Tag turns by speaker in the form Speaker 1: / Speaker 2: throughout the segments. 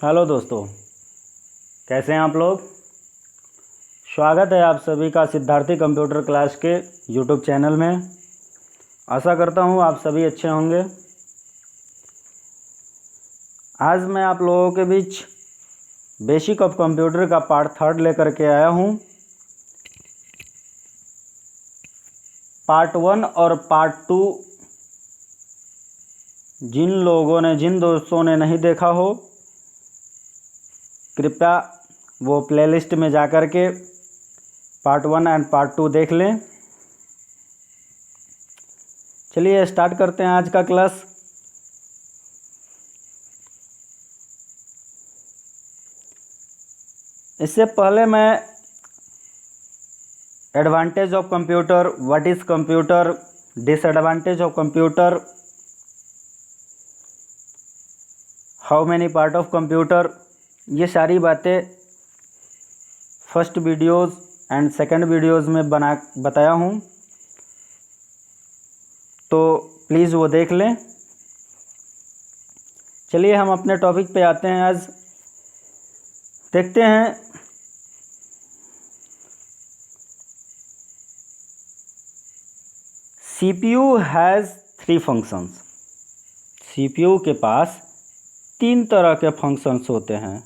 Speaker 1: Hello दोस्तों, कैसे हैं आप लोग। स्वागत है आप सभी का सिद्धार्थी कंप्यूटर क्लास के यूट्यूब चैनल में। आशा करता हूं आप सभी अच्छे होंगे। आज मैं आप लोगों के बीच बेसिक ऑफ कंप्यूटर का पार्ट 3 लेकर के आया हूं। पार्ट 1 और पार्ट 2 जिन दोस्तों ने नहीं देखा हो, कृपया वो प्लेलिस्ट में जा कर के पार्ट 1 एंड पार्ट 2 देख लें। चलिए स्टार्ट करते हैं आज का क्लास। इससे पहले मैं advantage of computer, what is computer, disadvantage of computer, how many part of computer, ये सारी बातें first videos and second videos में बताया हूँ, तो प्लीज़ वो देख लें। चलिए हम अपने टॉपिक पे आते हैं। आज देखते हैं CPU हैज़ 3 फंक्शंस। CPU के पास 3 तरह के फंक्शंस होते हैं।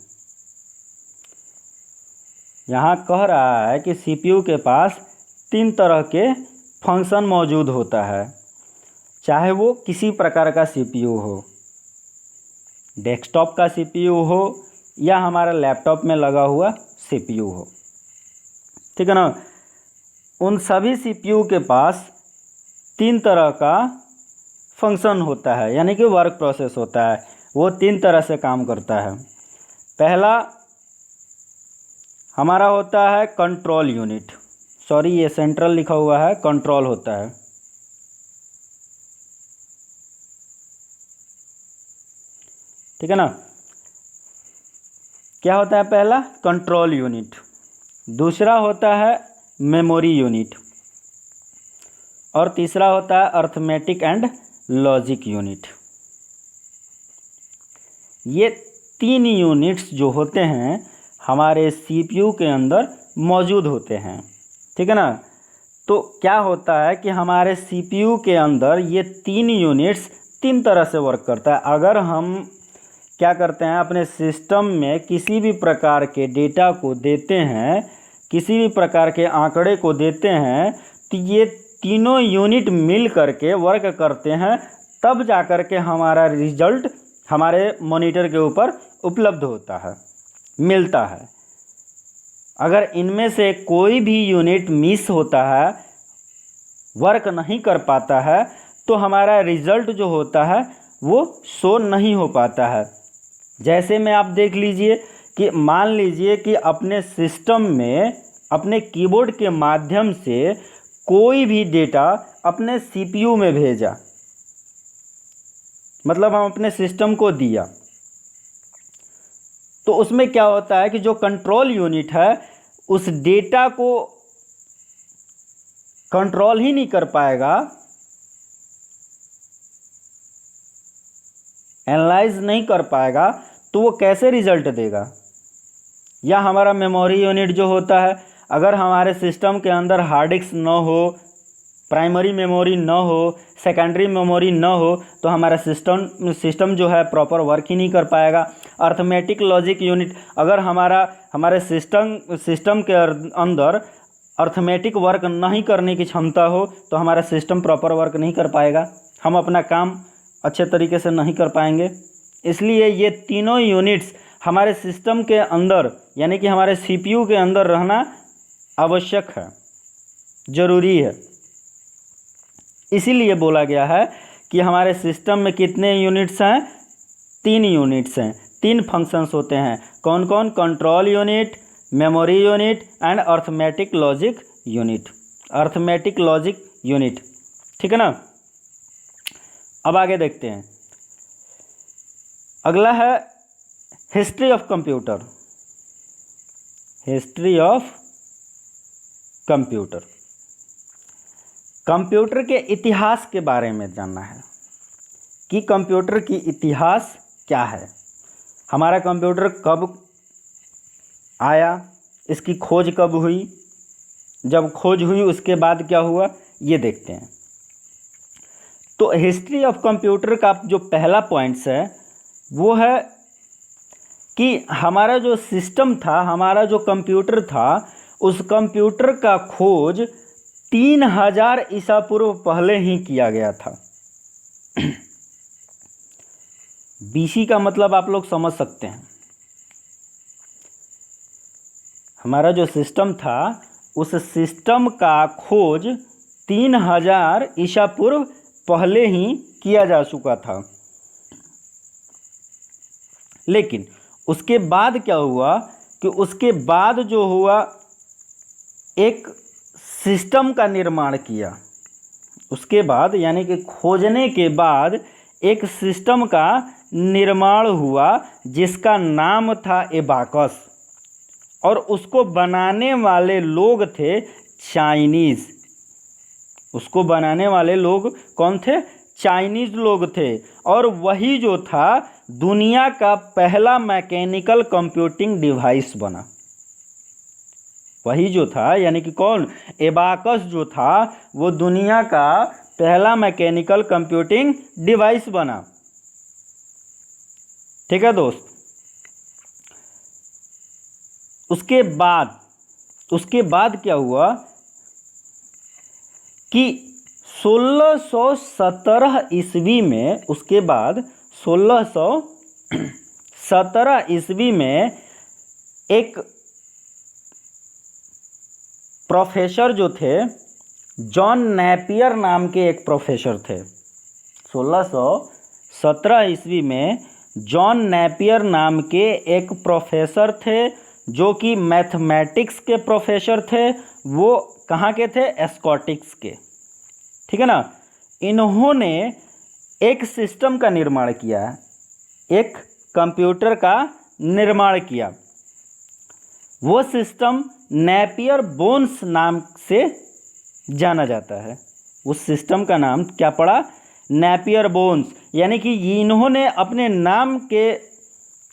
Speaker 1: यहाँ कह रहा है कि CPU के पास 3 तरह के फंक्शन मौजूद होता है, चाहे वो किसी प्रकार का CPU हो, डेस्कटॉप का CPU हो या हमारा लैपटॉप में लगा हुआ CPU हो, ठीक है ना। उन सभी CPU के पास 3 तरह का फंक्शन होता है, यानी कि वर्क प्रोसेस होता है। वो 3 तरह से काम करता है। पहला हमारा होता है कंट्रोल यूनिट। सॉरी, ये सेंट्रल लिखा हुआ है, कंट्रोल होता है। ठीक है ना। क्या होता है? पहला कंट्रोल यूनिट। दूसरा होता है मेमोरी यूनिट और तीसरा होता है अर्थमेटिक एंड लॉजिक यूनिट। ये 3 यूनिट्स जो होते हैं हमारे CPU के अंदर मौजूद होते हैं, ठीक है ना। तो क्या होता है कि हमारे CPU के अंदर ये 3 यूनिट्स 3 तरह से वर्क करता है। अगर हम क्या करते हैं, अपने सिस्टम में किसी भी प्रकार के डेटा को देते हैं, किसी भी प्रकार के आंकड़े को देते हैं, तो ये तीनों यूनिट मिल करके वर्क करते हैं, तब जा कर के हमारा रिजल्ट हमारे मॉनिटर के ऊपर उपलब्ध होता है, मिलता है। अगर इनमें से कोई भी यूनिट मिस होता है, वर्क नहीं कर पाता है, तो हमारा रिजल्ट जो होता है वो शो नहीं हो पाता है। जैसे में आप देख लीजिए कि मान लीजिए कि अपने सिस्टम में अपने कीबोर्ड के माध्यम से कोई भी डेटा अपने CPU में भेजा, मतलब हम अपने सिस्टम को दिया, तो उसमें क्या होता है कि जो कंट्रोल यूनिट है उस डेटा को कंट्रोल ही नहीं कर पाएगा, एनालाइज नहीं कर पाएगा, तो वो कैसे रिजल्ट देगा। या हमारा मेमोरी यूनिट जो होता है, अगर हमारे सिस्टम के अंदर हार्ड डिस्क न हो, प्राइमरी मेमोरी न हो, सेकेंडरी मेमोरी न हो, तो हमारा सिस्टम जो है प्रॉपर वर्क ही नहीं कर पाएगा। अर्थमेटिक लॉजिक यूनिट, अगर हमारे सिस्टम के अंदर अर्थमेटिक वर्क नहीं करने की क्षमता हो, तो हमारा सिस्टम प्रॉपर वर्क नहीं कर पाएगा, हम अपना काम अच्छे तरीके से नहीं कर पाएंगे। इसलिए ये तीनों यूनिट्स हमारे सिस्टम के अंदर, यानी कि हमारे CPU के अंदर रहना आवश्यक है, ज़रूरी है। इसीलिए बोला गया है कि हमारे सिस्टम में कितने यूनिट्स हैं? 3 यूनिट्स हैं, 3 फंक्शंस होते हैं। कौन कौन? Control unit, memory unit and arithmetic logic unit. Arithmetic logic unit, ठीक है ना। अब आगे देखते हैं। अगला है history of computer. History of computer, computer के इतिहास के बारे में जानना है कि कंप्यूटर की इतिहास क्या है। हमारा कंप्यूटर कब आया, इसकी खोज कब हुई, जब खोज हुई उसके बाद क्या हुआ, ये देखते हैं। तो हिस्ट्री ऑफ कंप्यूटर का जो पहला पॉइंट्स है वो है कि हमारा जो सिस्टम था, हमारा जो कंप्यूटर था, उस कंप्यूटर का खोज 3000 ईसा पूर्व पहले ही किया गया था। बीसी का मतलब आप लोग समझ सकते हैं। हमारा जो सिस्टम था उस सिस्टम का खोज 3000 ईसा पूर्व पहले ही किया जा चुका था। लेकिन उसके बाद क्या हुआ कि उसके बाद जो हुआ, एक सिस्टम का निर्माण किया। उसके बाद यानी कि खोजने के बाद एक सिस्टम का निर्माण हुआ जिसका नाम था एबाकस, और उसको बनाने वाले लोग थे चाइनीज़। उसको बनाने वाले लोग कौन थे? चाइनीज़ लोग थे। और वही जो था दुनिया का पहला मैकेनिकल कंप्यूटिंग डिवाइस बना। वही जो था यानी कि कौन? एबाकस जो था वो दुनिया का पहला मैकेनिकल कंप्यूटिंग डिवाइस बना। ठीक है दोस्त। उसके बाद क्या हुआ कि 1617 ईस्वी में, उसके बाद 1617 ईस्वी में एक प्रोफेसर जो थे, जॉन नेपियर नाम के एक प्रोफेसर थे। 1617 ईस्वी में जॉन नेपियर नाम के एक प्रोफेसर थे जो कि मैथमेटिक्स के प्रोफेसर थे। वो कहाँ के थे? स्कॉटिक्स के। ठीक है ना। इन्होंने एक सिस्टम का निर्माण किया, एक कंप्यूटर का निर्माण किया। वो सिस्टम नेपियर बोन्स नाम से जाना जाता है। उस सिस्टम का नाम क्या पड़ा? Napier bones. यानी कि इन्होंने अपने नाम के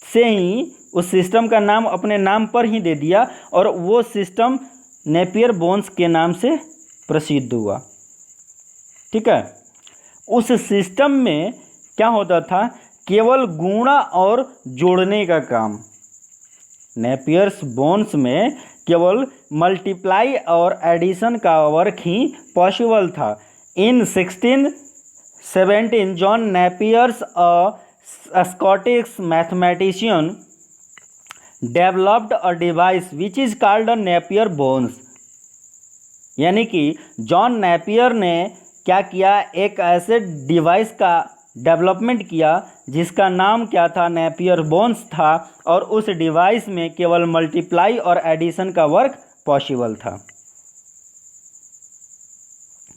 Speaker 1: से ही उस सिस्टम का नाम अपने नाम पर ही दे दिया और वो सिस्टम नेपियर बोन्स के नाम से प्रसिद्ध हुआ। ठीक है। उस सिस्टम में क्या होता था? केवल गुणा और जोड़ने का काम। नेपियर्स बोन्स में केवल मल्टीप्लाई और एडिशन का वर्क ही पॉसिबल था। इन 1617 John Napier's a Scottish mathematician developed a device which is called a Napier bones. यानी कि जॉन नेपियर ने क्या किया? एक ऐसे डिवाइस का डेवलपमेंट किया जिसका नाम क्या था? नेपियर बोन्स था। और उस डिवाइस में केवल मल्टीप्लाई और एडिशन का वर्क पॉसिबल था।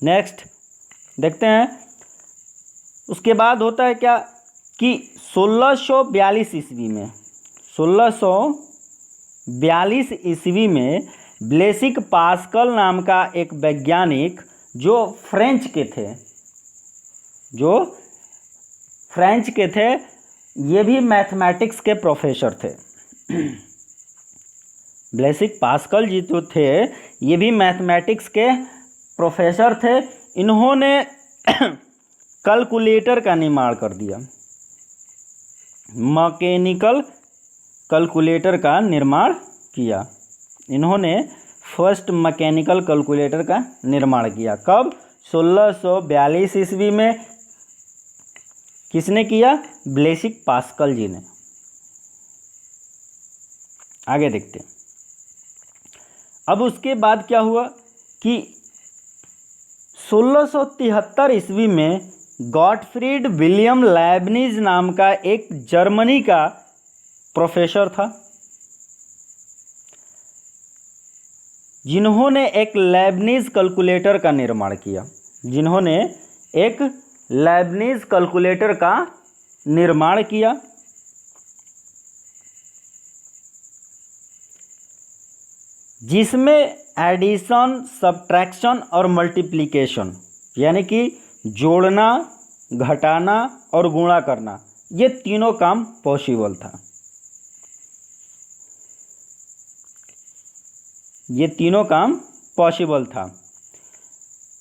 Speaker 1: नेक्स्ट देखते हैं। उसके बाद होता है क्या कि 1642 ईस्वी में ब्लेसिक पास्कल नाम का एक वैज्ञानिक जो फ्रेंच के थे, ये भी मैथमेटिक्स के प्रोफेसर थे। ब्लेसिक पास्कल जी तो थे, ये भी मैथमेटिक्स के प्रोफेसर थे। इन्होंने कैलकुलेटर का निर्माण कर दिया, मैकेनिकल कैलकुलेटर का निर्माण किया। इन्होंने फर्स्ट मैकेनिकल कैलकुलेटर का निर्माण किया। कब? 1642 ईस्वी में। किसने किया? ब्लेसिक पास्कल जी ने। आगे देखते हैं। अब उसके बाद क्या हुआ कि 1673 ईस्वी में गॉटफ्रीड विलियम लेबनिज नाम का एक जर्मनी का प्रोफेसर था, जिन्होंने एक लेबनिज कैलकुलेटर का निर्माण किया। जिसमें एडिशन, सब्ट्रैक्शन और मल्टीप्लिकेशन यानी कि जोड़ना, घटाना और गुणा करना, ये तीनों काम पॉसिबल था। ये तीनों काम पॉसिबल था।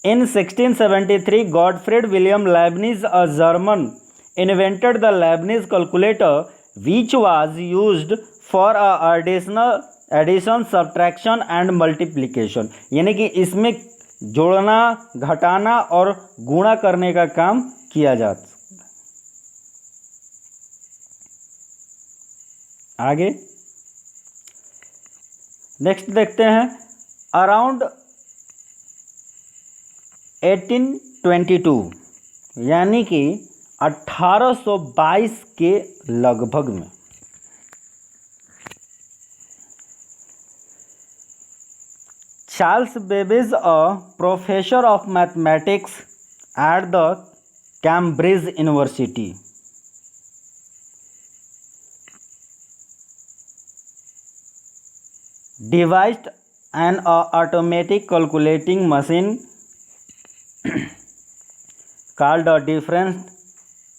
Speaker 1: In 1673 Gottfried William Leibniz a German invented the Leibniz calculator which was used for a addition subtraction and multiplication, यानी कि इसमें जोड़ना, घटाना और गुणा करने का काम किया जाता। आगे नेक्स्ट देखते हैं। अराउंड 1822 यानी कि 1822 के लगभग में Charles Babbage, a professor of mathematics at the Cambridge university, devised an automatic calculating machine called a difference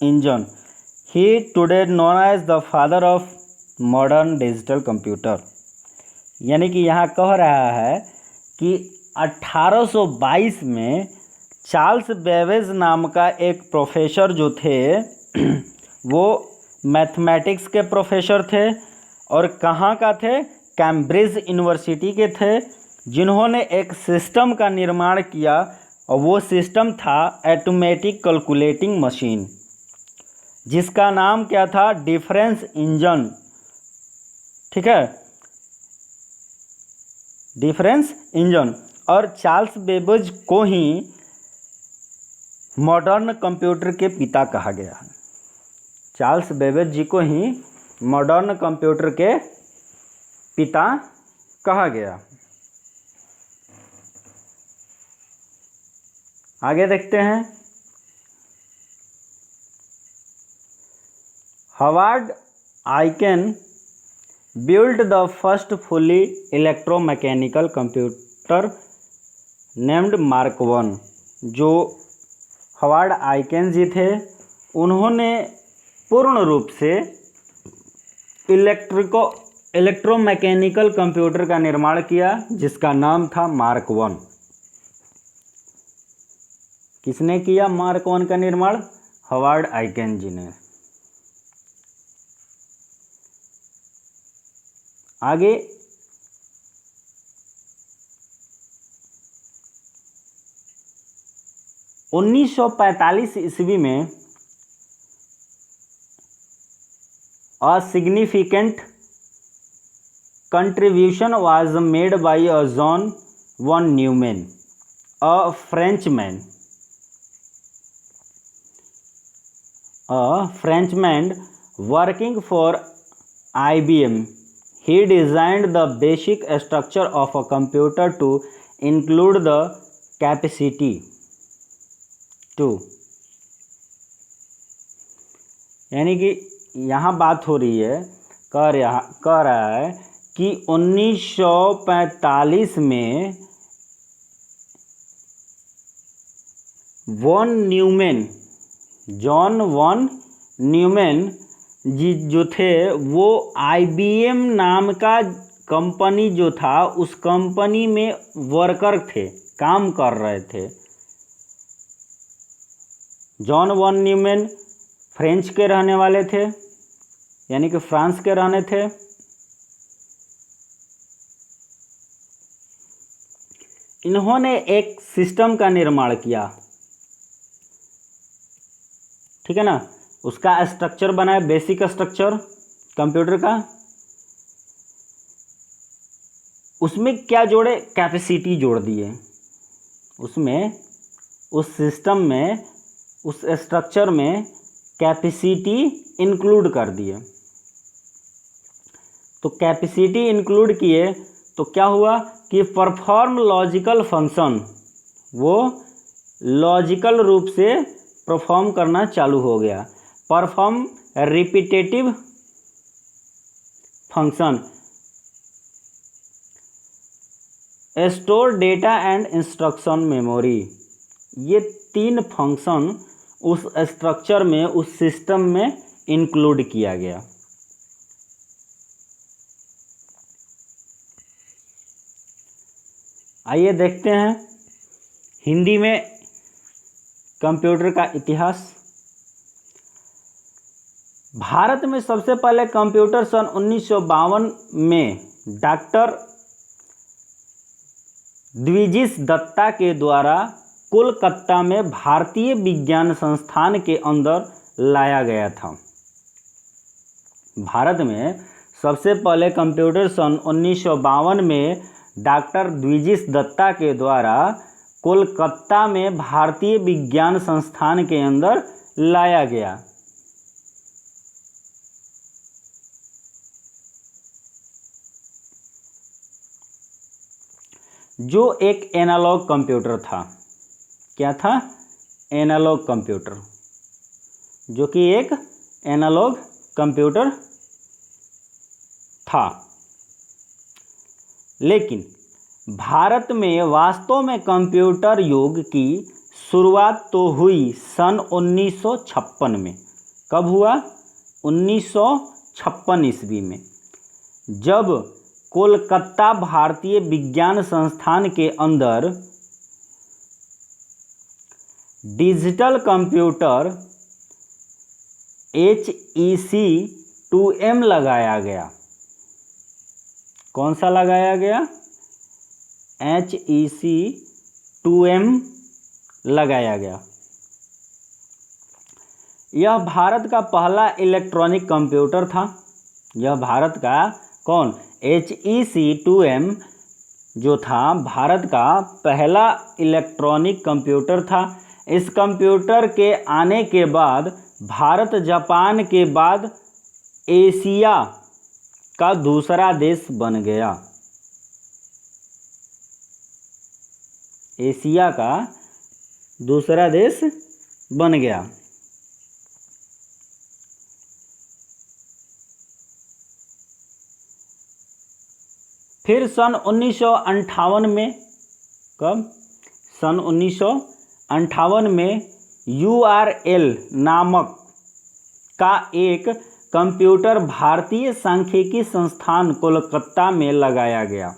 Speaker 1: engine. He today known as the father of modern digital computer. यानी कि यहाँ कह रहा है कि 1822 में चार्ल्स बेबेज नाम का एक प्रोफेसर जो थे वो मैथमेटिक्स के प्रोफेसर थे और कहाँ का थे, कैम्ब्रिज यूनिवर्सिटी के थे, जिन्होंने एक सिस्टम का निर्माण किया और वो सिस्टम था ऑटोमेटिक कैलकुलेटिंग मशीन, जिसका नाम क्या था, डिफरेंस इंजन। ठीक है, डिफरेंस इंजन। और चार्ल्स बेबेज को ही मॉडर्न कंप्यूटर के पिता कहा गया है। चार्ल्स बेबेज जी को ही मॉडर्न कंप्यूटर के पिता कहा गया। आगे देखते हैं। Howard Aiken built the first fully electromechanical computer named Mark I। जो हॉवर्ड आइकेन जी थे उन्होंने पूर्ण रूप से इलेक्ट्रोमैकेनिकल कंप्यूटर का निर्माण किया जिसका नाम था मार्क I। किसने किया मार्क I का निर्माण? हॉवर्ड आइकेन जी ने। आगे उन्नीस 1945 ईस्वी में a significant contribution was made by John von Neumann, a Frenchman working for IBM. He designed the basic structure of a computer to include the capacity to, यानी कि यहाँ बात हो रही है, कह रहा है कि 1945 में जॉन वॉन न्यूमैन जी जो थे वो IBM नाम का कंपनी जो था उस कंपनी में वर्कर थे, काम कर रहे थे। जॉन वॉन न्यूमैन फ्रेंच के रहने वाले थे, यानी कि फ्रांस के रहने थे। इन्होंने एक सिस्टम का निर्माण किया, ठीक है ना, उसका स्ट्रक्चर बनाया, बेसिक स्ट्रक्चर कंप्यूटर का। उसमें क्या जोड़े? कैपेसिटी जोड़ दिए उसमें, उस सिस्टम में, उस स्ट्रक्चर में कैपेसिटी इंक्लूड कर दिए। तो कैपेसिटी इंक्लूड किए तो क्या हुआ कि परफॉर्म लॉजिकल फंक्शन, वो लॉजिकल रूप से परफॉर्म करना चालू हो गया। Perform repetitive function, store data and instruction memory, ये 3 फंक्शन उस स्ट्रक्चर में, उस सिस्टम में इंक्लूड किया गया। आइए देखते हैं हिंदी में कंप्यूटर का इतिहास। भारत में सबसे पहले कंप्यूटर सन 1952 में डॉक्टर द्विजिश दत्ता के द्वारा कोलकाता में भारतीय विज्ञान संस्थान के अंदर लाया गया था। भारत में सबसे पहले कंप्यूटर सन 1952 में डॉक्टर द्विजिश दत्ता के द्वारा कोलकाता में भारतीय विज्ञान संस्थान के अंदर लाया गया। जो एक एनालॉग कंप्यूटर था। क्या था? एनालॉग कंप्यूटर, जो कि एक एनालॉग कंप्यूटर था। लेकिन भारत में वास्तव में कंप्यूटर युग की शुरुआत तो हुई सन 1956 में। कब हुआ? 1956 ईस्वी में, जब कोलकाता भारतीय विज्ञान संस्थान के अंदर डिजिटल कंप्यूटर HEC 2M लगाया गया। कौन सा लगाया गया? HEC 2M लगाया गया। यह भारत का पहला इलेक्ट्रॉनिक कंप्यूटर था। यह भारत का कौन? HEC 2M जो था भारत का पहला इलेक्ट्रॉनिक कंप्यूटर था। इस कंप्यूटर के आने के बाद भारत जापान के बाद एशिया का दूसरा देश बन गया। एशिया का दूसरा देश बन गया। फिर सन 1958 में, कब? सन 1958 में URL नामक का एक कंप्यूटर भारतीय सांख्यिकी संस्थान कोलकाता में लगाया गया।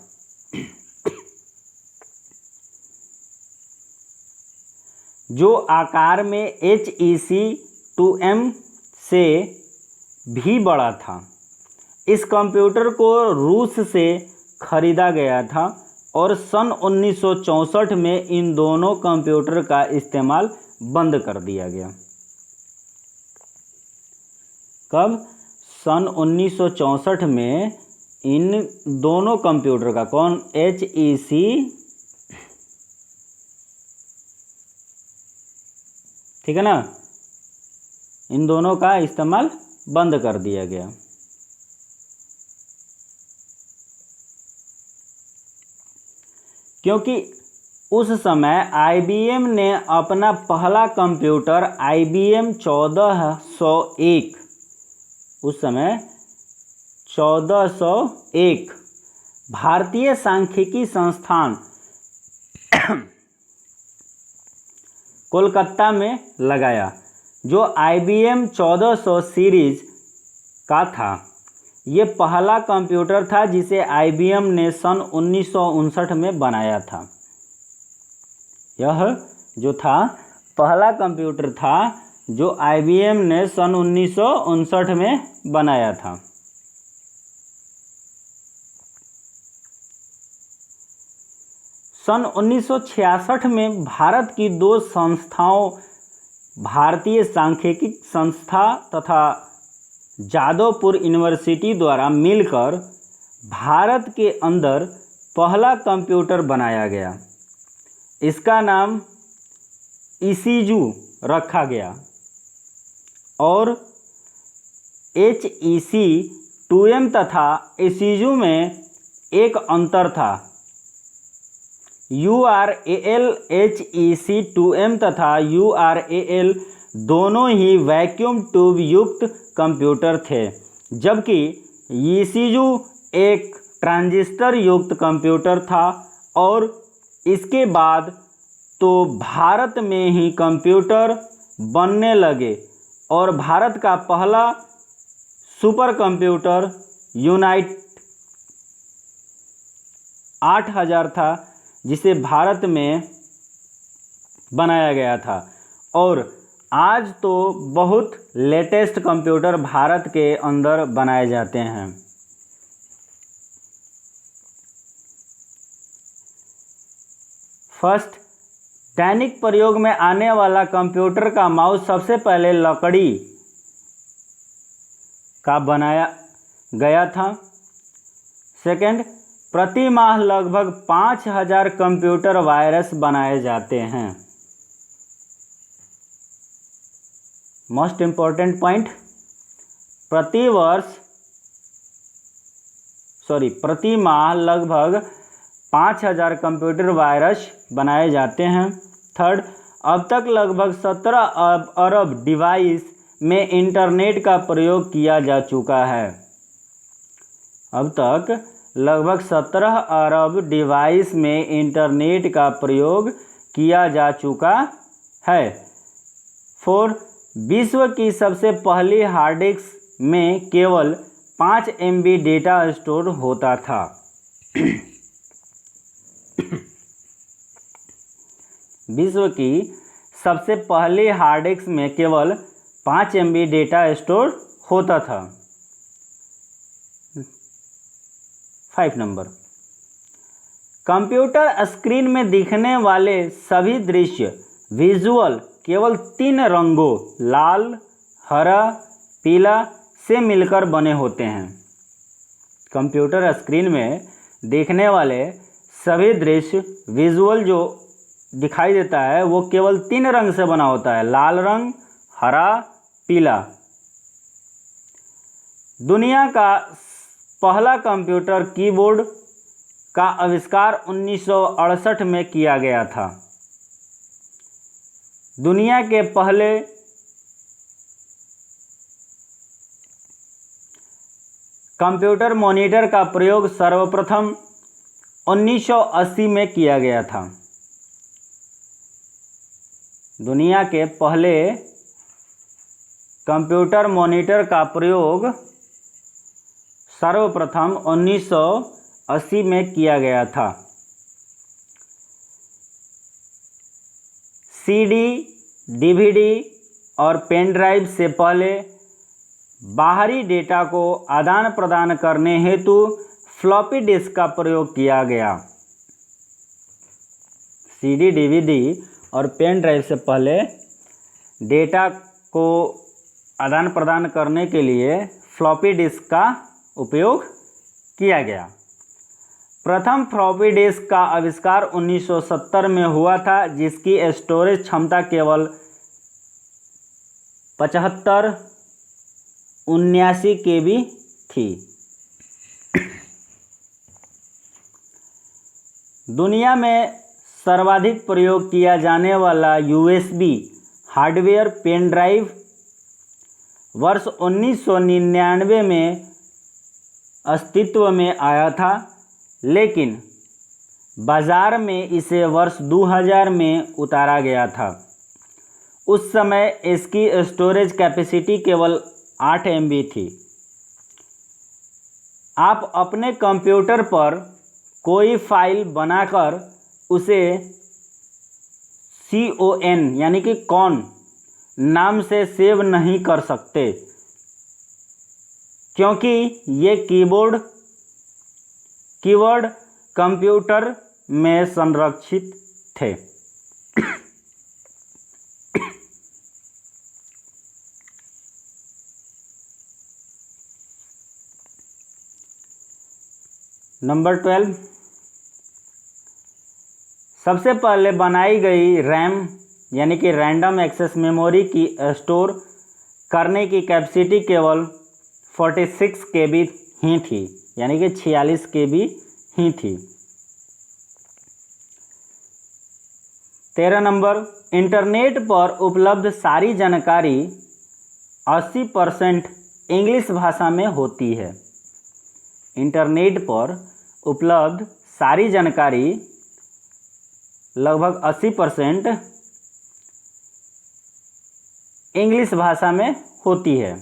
Speaker 1: जो आकार में HEC 2M से भी बड़ा था। इस कंप्यूटर को रूस से खरीदा गया था और सन 1964 में इन दोनों कंप्यूटर का इस्तेमाल बंद कर दिया गया। कब? सन 1964 में इन दोनों कंप्यूटर का, कौन? HEC, ठीक है ना, इन दोनों का इस्तेमाल बंद कर दिया गया। क्योंकि उस समय IBM ने अपना पहला कंप्यूटर IBM 1401, उस समय 1401 भारतीय सांख्यिकी संस्थान कोलकाता में लगाया, जो IBM 1400 सीरीज का था। ये पहला कंप्यूटर था जिसे IBM ने सन 1959 में बनाया था। यह जो था पहला कंप्यूटर था जो IBM ने सन 1959 में बनाया था। सन 1966 में भारत की दो संस्थाओं, भारतीय सांख्यिकी संस्था तथा जादवपुर यूनिवर्सिटी द्वारा मिलकर भारत के अंदर पहला कंप्यूटर बनाया गया। इसका नाम ECU रखा गया और HEC 2M तथा ECU में एक अंतर था। URAL HEC 2M तथा URAL दोनों ही वैक्यूम ट्यूब युक्त कंप्यूटर थे, जबकि ECU एक ट्रांजिस्टर युक्त कंप्यूटर था। और इसके बाद तो भारत में ही कंप्यूटर बनने लगे और भारत का पहला सुपर कंप्यूटर यूनाइट 8000 था, जिसे भारत में बनाया गया था। और आज तो बहुत लेटेस्ट कंप्यूटर भारत के अंदर बनाए जाते हैं। फर्स्ट, दैनिक प्रयोग में आने वाला कंप्यूटर का माउस सबसे पहले लकड़ी का बनाया गया था। सेकंड, प्रति माह लगभग 5000 कंप्यूटर वायरस बनाए जाते हैं। मोस्ट इम्पॉर्टेंट पॉइंट, प्रति माह लगभग 5000 कंप्यूटर वायरस बनाए जाते हैं। थर्ड, अब तक लगभग 17 अरब डिवाइस में इंटरनेट का प्रयोग किया जा चुका है। अब तक लगभग 17 अरब डिवाइस में इंटरनेट का प्रयोग किया जा चुका है। फोर, विश्व की सबसे पहली हार्ड डिस्क में केवल 5 MB डेटा स्टोर होता था। विश्व की सबसे पहली हार्ड डिस्क में केवल 5 MB डेटा स्टोर होता था। 5 नंबर, कंप्यूटर स्क्रीन में दिखने वाले सभी दृश्य विजुअल केवल 3 रंगों लाल, हरा, पीला से मिलकर बने होते हैं। कंप्यूटर स्क्रीन में देखने वाले सभी दृश्य विजुअल जो दिखाई देता है वो केवल 3 रंग से बना होता है, लाल रंग, हरा, पीला। दुनिया का पहला कंप्यूटर कीबोर्ड का आविष्कार 1968 में किया गया था। दुनिया के पहले कंप्यूटर मॉनिटर का प्रयोग सर्वप्रथम 1980 में किया गया था। दुनिया के पहले कंप्यूटर मॉनिटर का प्रयोग सर्वप्रथम 1980 में किया गया था। CD, DVD और पेन ड्राइव से पहले बाहरी डेटा को आदान प्रदान करने हेतु फ्लॉपी डिस्क का प्रयोग किया गया। CD, DVD और पेन ड्राइव से पहले डेटा को आदान प्रदान करने के लिए फ्लॉपी डिस्क का उपयोग किया गया। प्रथम फ्लॉपी डिस्क का आविष्कार 1970 में हुआ था, जिसकी स्टोरेज क्षमता केवल 75-79 KB थी। दुनिया में सर्वाधिक प्रयोग किया जाने वाला USB हार्डवेयर पेन ड्राइव वर्ष 1999 में अस्तित्व में आया था, लेकिन बाजार में इसे वर्ष 2000 में उतारा गया था। उस समय इसकी स्टोरेज कैपेसिटी केवल 8 MB थी। आप अपने कंप्यूटर पर कोई फाइल बनाकर उसे CON यानी कि कॉन नाम से सेव नहीं कर सकते, क्योंकि ये कीवर्ड कंप्यूटर में संरक्षित थे। नंबर 12, सबसे पहले बनाई गई रैम यानी कि रैंडम एक्सेस मेमोरी की स्टोर करने की कैपेसिटी केवल 46 KB ही थी, यानी कि 46 KB ही थी। 13 नंबर, इंटरनेट पर उपलब्ध सारी जानकारी 80% इंग्लिश भाषा में होती है। इंटरनेट पर उपलब्ध सारी जानकारी लगभग 80% इंग्लिश भाषा में होती है।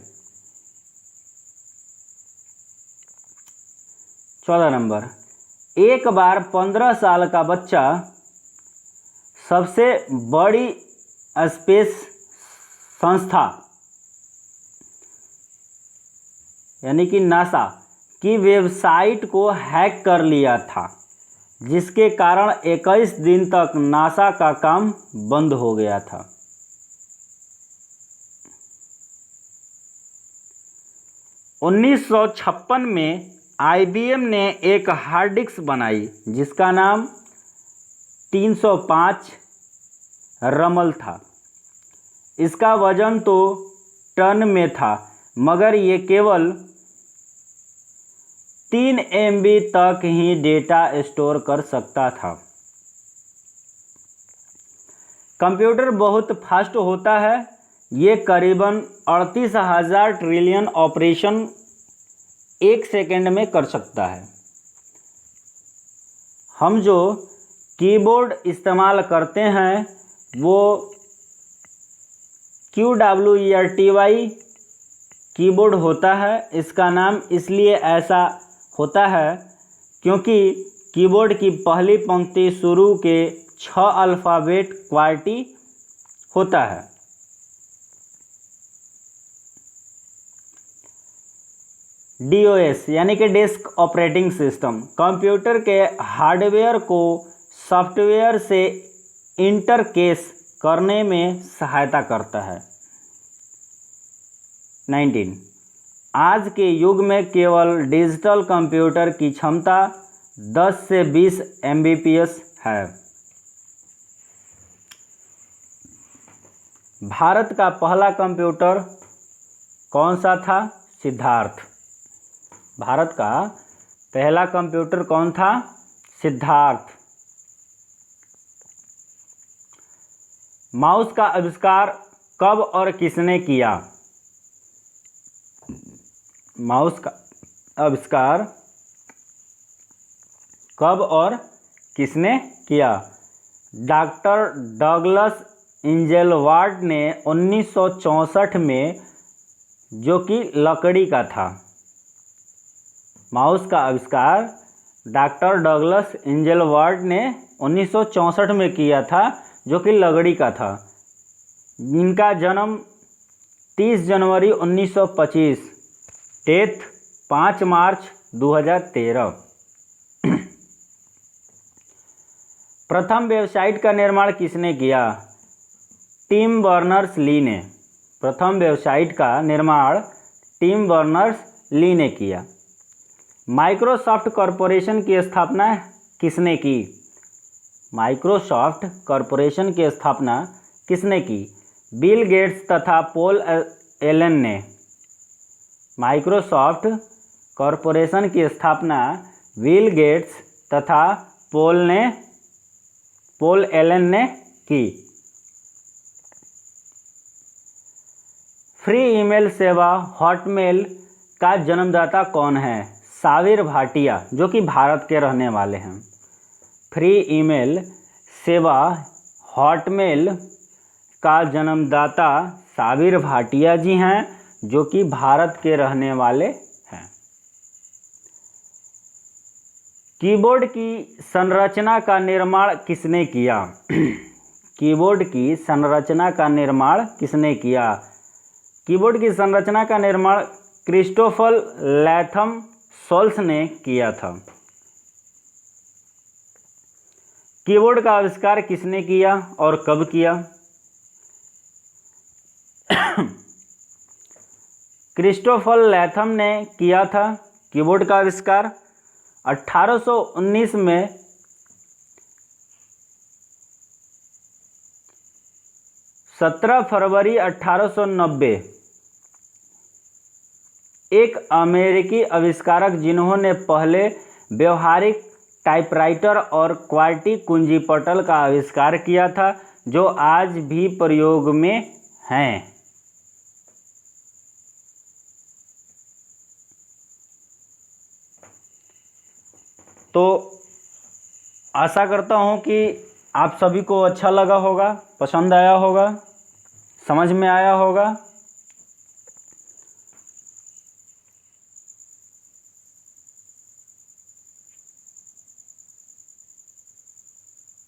Speaker 1: 14 नंबर, एक बार 15 साल का बच्चा सबसे बड़ी स्पेस संस्था यानी कि नासा की वेबसाइट को हैक कर लिया था, जिसके कारण 21 दिन तक नासा का काम बंद हो गया था। उन्नीस सौ 56 में IBM ने एक हार्ड डिस्क बनाई जिसका नाम 305 रमल था। इसका वजन तो टन में था, मगर ये केवल 3 MB तक ही डेटा स्टोर कर सकता था। कंप्यूटर बहुत फास्ट होता है, ये करीबन 38,000 ट्रिलियन ऑपरेशन एक सेकंड में कर सकता है। हम जो कीबोर्ड इस्तेमाल करते हैं वो QWERTY कीबोर्ड होता है। इसका नाम इसलिए ऐसा होता है क्योंकि कीबोर्ड की पहली पंक्ति शुरू के 6 अल्फ़ाबेट QWERTY होता है। DOS यानी कि डेस्क ऑपरेटिंग सिस्टम कंप्यूटर के हार्डवेयर को सॉफ्टवेयर से इंटरफेस करने में सहायता करता है। 19 आज के युग में केवल डिजिटल कंप्यूटर की क्षमता 10 से 20 Mbps है। भारत का पहला कंप्यूटर कौन सा था? सिद्धार्थ। भारत का पहला कंप्यूटर कौन था? सिद्धार्थ। माउस का आविष्कार कब और किसने किया? माउस का आविष्कार कब और किसने किया? डॉक्टर डगलस इंजेलवार्ड ने 1964 में, जो कि लकड़ी का था। माउस का आविष्कार डॉक्टर डगलस इंजेलवार्ड ने 1964 में किया था, जो कि लकड़ी का था। इनका जन्म 30 जनवरी 1925, डेथ 5 मार्च 2013। प्रथम वेबसाइट का निर्माण किसने किया? टिम बर्नर्स-ली ने। प्रथम वेबसाइट का निर्माण टिम बर्नर्स-ली ने किया। माइक्रोसॉफ्ट कॉरपोरेशन की स्थापना किसने की? माइक्रोसॉफ्ट कॉरपोरेशन की स्थापना किसने की? बिल गेट्स तथा पॉल एलन ने। माइक्रोसॉफ्ट कॉरपोरेशन की स्थापना बिल गेट्स तथा पॉल एलन ने की। फ्री ईमेल सेवा हॉटमेल का जन्मदाता कौन है? साबिर भाटिया, जो कि भारत के रहने वाले हैं। फ्री ईमेल सेवा हॉटमेल का जन्मदाता साबिर भाटिया जी हैं, जो कि भारत के रहने वाले हैं। कीबोर्ड की संरचना का निर्माण किसने किया? कीबोर्ड की संरचना का निर्माण किसने किया? कीबोर्ड की संरचना का निर्माण क्रिस्टोफर लैथम सोल्स ने किया था। कीबोर्ड का आविष्कार किसने किया और कब किया? क्रिस्टोफर लैथम ने किया था कीबोर्ड का आविष्कार 1819 में। 17 फरवरी 1890 एक अमेरिकी आविष्कारक जिन्होंने पहले व्यवहारिक टाइपराइटर और क्वार्टी कुंजी पटल का आविष्कार किया था, जो आज भी प्रयोग में हैं। तो आशा करता हूँ कि आप सभी को अच्छा लगा होगा, पसंद आया होगा, समझ में आया होगा।